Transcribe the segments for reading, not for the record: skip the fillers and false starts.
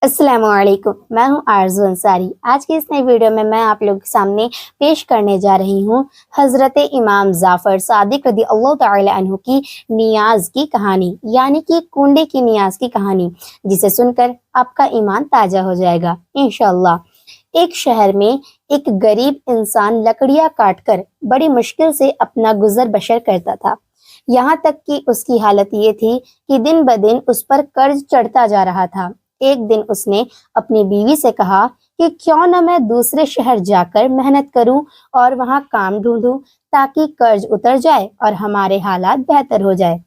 अस्सलाम वालेकुम। मैं हूँ आरज़ू अंसारी। आज की इस नई वीडियो में मैं आप लोगों के सामने पेश करने जा रही हूँ हज़रत इमाम जाफ़र सादिक रज़ी अल्लाह तआला अन्हु की नियाज़ की कहानी, यानी कि कुंडे की नियाज़ की कहानी, जिसे सुनकर आपका ईमान ताज़ा हो जाएगा इंशाअल्लाह। एक शहर में एक गरीब इंसान लकड़ियाँ काटकर बड़ी मुश्किल से अपना गुजर बसर करता था। यहाँ तक कि उसकी हालत ये थी कि दिन ब दिन उस पर कर्ज चढ़ता जा रहा था। एक दिन उसने अपनी बीवी से कहा कि क्यों न मैं दूसरे शहर जाकर मेहनत करूं और वहां काम ढूंढूं ताकि कर्ज उतर जाए और हमारे हालात बेहतर हो जाए।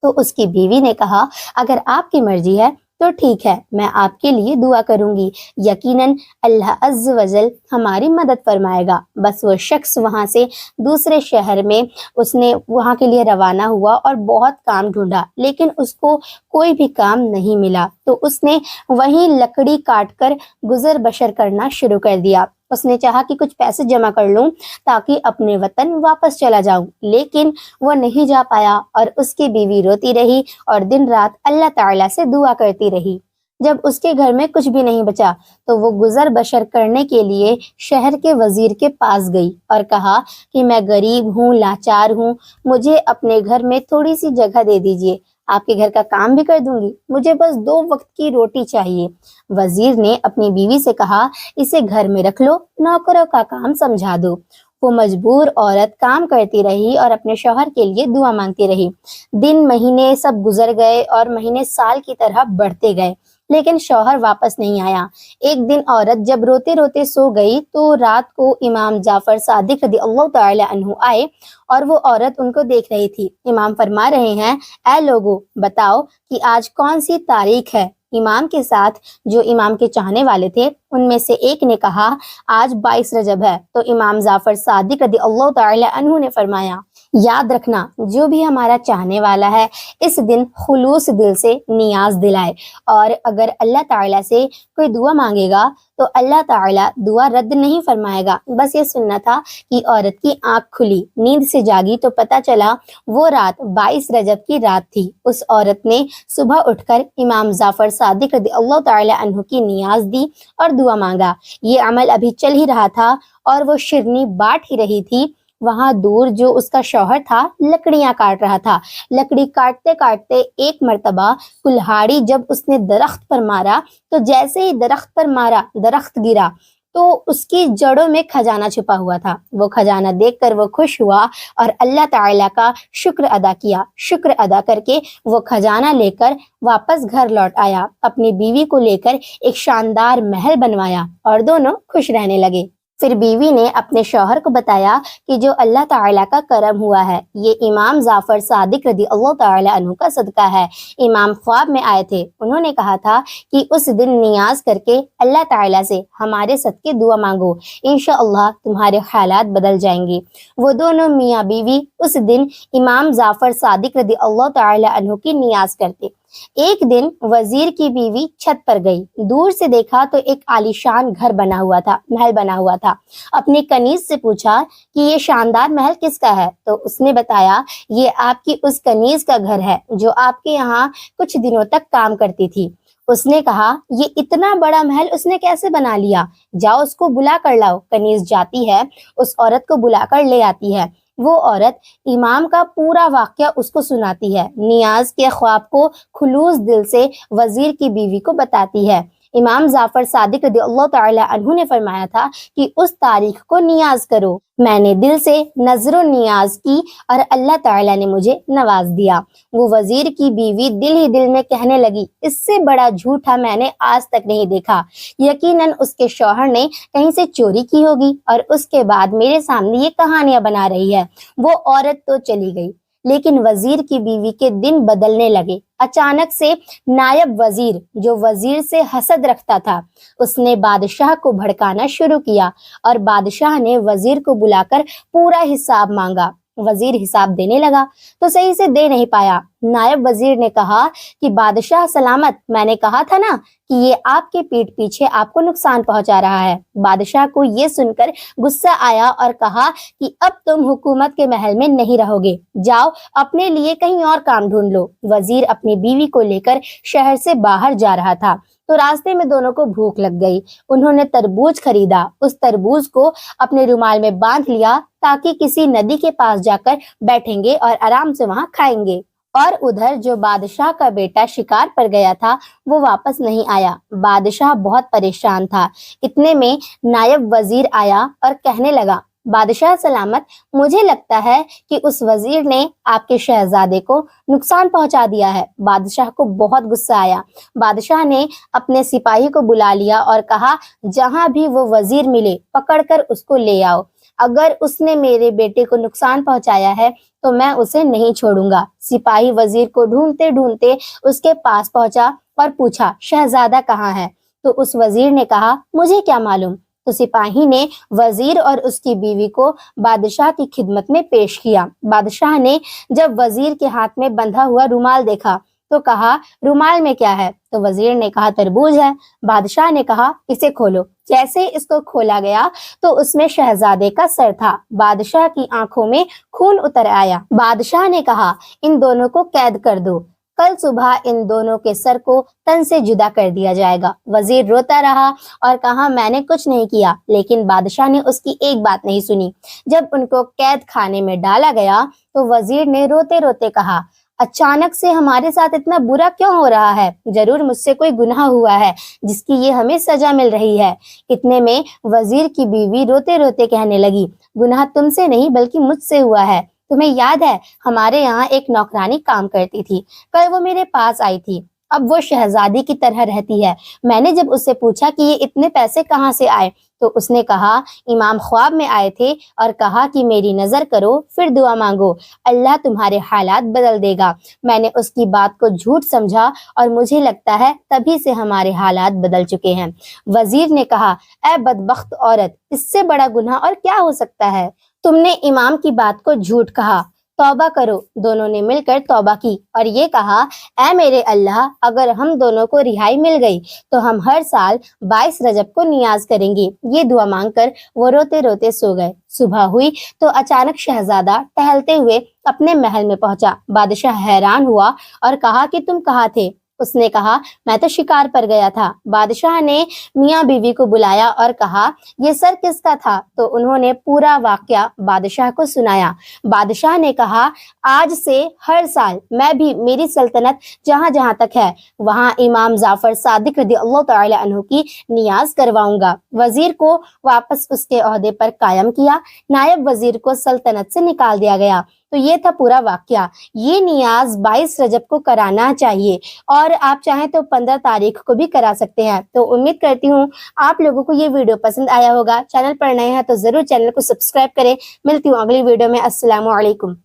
तो उसकी बीवी ने कहा, अगर आपकी मर्जी है तो ठीक है, मैं आपके लिए दुआ करूंगी, यकीनन अल्लाह अज़्ज़ वजल हमारी मदद फरमाएगा। बस वो शख्स वहां से दूसरे शहर में उसने वहां के लिए रवाना हुआ और बहुत काम ढूंढा, लेकिन उसको कोई भी काम नहीं मिला। तो उसने वहीं लकड़ी काट कर गुजर बसर करना शुरू कर दिया। उसने चाहा कि कुछ पैसे जमा कर लूं ताकि अपने वतन वापस चला जाऊं, लेकिन वो नहीं जा पाया और उसकी बीवी रोती रही और दिन रात अल्लाह ताला से दुआ करती रही। जब उसके घर में कुछ भी नहीं बचा तो वो गुजर बसर करने के लिए शहर के वजीर के पास गई और कहा कि मैं गरीब हूँ, लाचार हूँ, मुझे अपने घर में थोड़ी सी जगह दे दीजिए, आपके घर का काम भी कर दूंगी, मुझे बस 2 वक्त की रोटी चाहिए। वजीर ने अपनी बीवी से कहा, इसे घर में रख लो, नौकरों का काम समझा दो। वो मजबूर औरत काम करती रही और अपने शौहर के लिए दुआ मांगती रही। दिन महीने सब गुजर गए और महीने साल की तरह बढ़ते गए, लेकिन शौहर वापस नहीं आया। एक दिन औरत जब रोते रोते सो गई तो रात को इमाम जाफर सादिक रज़ी अल्लाह तआला अन्हु आए और वो औरत उनको देख रही थी। इमाम फरमा रहे हैं, ऐ लोगों, बताओ कि आज कौन सी तारीख है। इमाम के साथ जो इमाम के चाहने वाले थे उनमें से एक ने कहा, आज 22 रजब है। तो इमाम जाफर सादिक रज़ी अल्लाह तआला अन्हु ने फरमाया, याद रखना, जो भी हमारा चाहने वाला है इस दिन खुलूस दिल से नियाज दिलाए, और अगर अल्लाह ताला से कोई दुआ मांगेगा तो अल्लाह ताला दुआ रद्द नहीं फरमाएगा। बस ये सुनना था कि औरत की आंख खुली, नींद से जागी तो पता चला वो रात 22 रजब की रात थी। उस औरत ने सुबह उठकर इमाम जाफर सादिक रज़ी अल्लाह ताला अन्हु की नियाज दी और दुआ मांगा। ये अमल अभी चल ही रहा था और वो शिरनी बांट ही रही थी। वहां दूर जो उसका शौहर था लकड़ियां काट रहा था। लकड़ी काटते काटते एक मर्तबा कुल्हाड़ी जब उसने दरख्त पर मारा तो जैसे ही दरख्त पर मारा दरख्त गिरा तो उसकी जड़ों में खजाना छुपा हुआ था। वो खजाना देखकर वो खुश हुआ और अल्लाह ताला का शुक्र अदा किया। शुक्र अदा करके वो खजाना लेकर वापस घर लौट आया। अपनी बीवी को लेकर एक शानदार महल बनवाया और दोनों खुश रहने लगे। फिर बीवी ने अपने शौहर को बताया कि जो अल्लाह ताला का करम हुआ है ये इमाम जाफर सादिक रज़ी अल्लाह ताला अन्हु का सदका है। इमाम ख्वाब में आए थे, उन्होंने कहा था कि उस दिन नियाज करके अल्लाह ताला से हमारे सदके दुआ मांगो, इंशाअल्लाह तुम्हारे हालात बदल जाएंगे। वो दोनों मियाँ बीवी उस दिन इमाम जाफर सादिक रज़ी अल्लाह ताला अन्हु की नियाज करते। एक दिन वजीर की बीवी छत पर गई, दूर से देखा तो एक आलीशान घर बना हुआ था, महल बना हुआ था। अपनी कनीज से पूछा कि ये शानदार महल किसका है, तो उसने बताया ये आपकी उस कनीज का घर है जो आपके यहाँ कुछ दिनों तक काम करती थी। उसने कहा, ये इतना बड़ा महल उसने कैसे बना लिया, जाओ उसको बुला कर लाओ। कनीज जाती है, उस औरत को बुला कर ले आती है। वो औरत इमाम का पूरा वाकया उसको सुनाती है, नियाज के ख्वाब को खुलूस दिल से वजीर की बीवी को बताती है। इमाम जाफर सादिक रज़ी अल्लाह ताला अन्हु ने फरमाया था कि उस तारीख को नियाज करो। मैंने दिल से नजरो नियाज की और अल्लाह ताला ने मुझे नवाज दिया। वो वजीर की बीवी दिल ही दिल में कहने लगी, इससे बड़ा झूठा मैंने आज तक नहीं देखा। यकीनन उसके शौहर ने कहीं से चोरी की होगी और उसके बाद मेरे सामने ये कहानियां बना रही है। वो औरत तो चली गई, लेकिन वजीर की बीवी के दिन बदलने लगे। अचानक से नायब वजीर, जो वजीर से हसद रखता था, उसने बादशाह को भड़काना शुरू किया और बादशाह ने वजीर को बुलाकर पूरा हिसाब मांगा। वजीर हिसाब देने लगा तो सही से दे नहीं पाया। नायब वजीर ने कहा कि बादशाह सलामत, मैंने कहा था ना कि ये आपके पीठ पीछे आपको नुकसान पहुंचा रहा है। बादशाह को ये सुनकर गुस्सा आया और कहा कि अब तुम हुकूमत के महल में नहीं रहोगे, जाओ अपने लिए कहीं और काम ढूंढ लो। वजीर अपनी बीवी को लेकर शहर से बाहर जा रहा था तो रास्ते में दोनों को भूख लग गई। उन्होंने तरबूज खरीदा, उस तरबूज को अपने रुमाल में बांध लिया ताकि किसी नदी के पास जाकर बैठेंगे और आराम से वहां खाएंगे। और उधर जो बादशाह का बेटा शिकार पर गया था वो वापस नहीं आया। बादशाह बहुत परेशान था। इतने में नायब वजीर आया और कहने लगा, बादशाह सलामत, मुझे लगता है कि उस वजीर ने आपके शहजादे को नुकसान पहुंचा दिया है। बादशाह को बहुत गुस्सा आया। बादशाह ने अपने सिपाही को बुला लिया और कहा, जहां भी वो वजीर मिले पकड़कर उसको ले आओ। अगर उसने मेरे बेटे को नुकसान पहुंचाया है तो मैं उसे नहीं छोड़ूंगा। सिपाही वजीर को ढूंढते ढूंढते उसके पास पहुंचा और पूछा, शहजादा कहाँ है? तो उस वजीर ने कहा, मुझे क्या मालूम। तो सिपाही ने वजीर और उसकी बीवी को बादशाह की खिदमत में पेश किया। बादशाह ने जब वजीर के हाथ में बंधा हुआ रुमाल देखा तो कहा, रुमाल में क्या है? तो वजीर ने कहा, तरबूज है। बादशाह ने कहा, इसे खोलो। जैसे इसको खोला गया तो उसमें शहजादे का सर था। बादशाह की आंखों में खून उतर आया। बादशाह ने कहा, इन दोनों को कैद कर दो, कल सुबह इन दोनों के सर को तन से जुदा कर दिया जाएगा। वजीर रोता रहा और कहा, मैंने कुछ नहीं किया। लेकिन बादशाह ने उसकी एक बात नहीं सुनी। जब उनको कैद खाने में डाला गया तो वजीर ने रोते रोते कहा, अचानक से हमारे साथ इतना बुरा क्यों हो रहा है? जरूर मुझसे कोई गुनाह हुआ है जिसकी ये हमें सजा मिल रही है। इतने में वजीर की बीवी रोते रोते कहने लगी, गुनाह तुमसे नहीं बल्कि मुझसे हुआ है। तुम्हें याद है हमारे यहाँ एक नौकरानी काम करती थी, कल वो मेरे पास आई थी। अब वो शहजादी की तरह रहती है। मैंने जब उससे पूछा कि ये इतने पैसे कहाँ से आए तो उसने कहा, इमाम ख्वाब में आए थे और कहा कि मेरी नजर करो फिर दुआ मांगो, अल्लाह तुम्हारे हालात बदल देगा। मैंने उसकी बात को झूठ समझा और मुझे लगता है तभी से हमारे हालात बदल चुके हैं। वजीर ने कहा, ऐ बदबख्त औरत, इससे बड़ा गुनाह और क्या हो सकता है? तुमने इमाम की बात को झूठ कहा, तौबा करो। दोनों ने मिलकर तौबा की और ये कहा, ऐ मेरे अल्लाह, अगर हम दोनों को रिहाई मिल गई तो हम हर साल 22 रजब को नियाज करेंगे। ये दुआ मांगकर वो रोते रोते सो गए। सुबह हुई तो अचानक शहजादा टहलते हुए अपने महल में पहुंचा। बादशाह हैरान हुआ और कहा कि तुम कहाँ थे? उसने कहा, मैं तो शिकार पर गया था। बादशाह ने मियाँ बीवी को बुलाया और कहा, ये सर किसका था? तो उन्होंने पूरा वाकया बादशाह को सुनाया। बादशाह ने कहा, आज से हर साल मैं भी मेरी सल्तनत जहां जहां तक है वहां इमाम जाफर सादिक रज़ी अल्लाह तआला अन्हु की नियाज करवाऊंगा। वजीर को वापस उसके ओहदे पर कायम किया। नायब वजीर को सल्तनत से निकाल दिया गया। तो ये था पूरा वाकया। ये नियाज 22 रजब को कराना चाहिए और आप चाहें तो 15 तारीख को भी करा सकते हैं। तो उम्मीद करती हूँ आप लोगों को ये वीडियो पसंद आया होगा। चैनल पर नए हैं तो जरूर चैनल को सब्सक्राइब करें। मिलती हूँ अगली वीडियो में। अस्सलामु अलैकुम।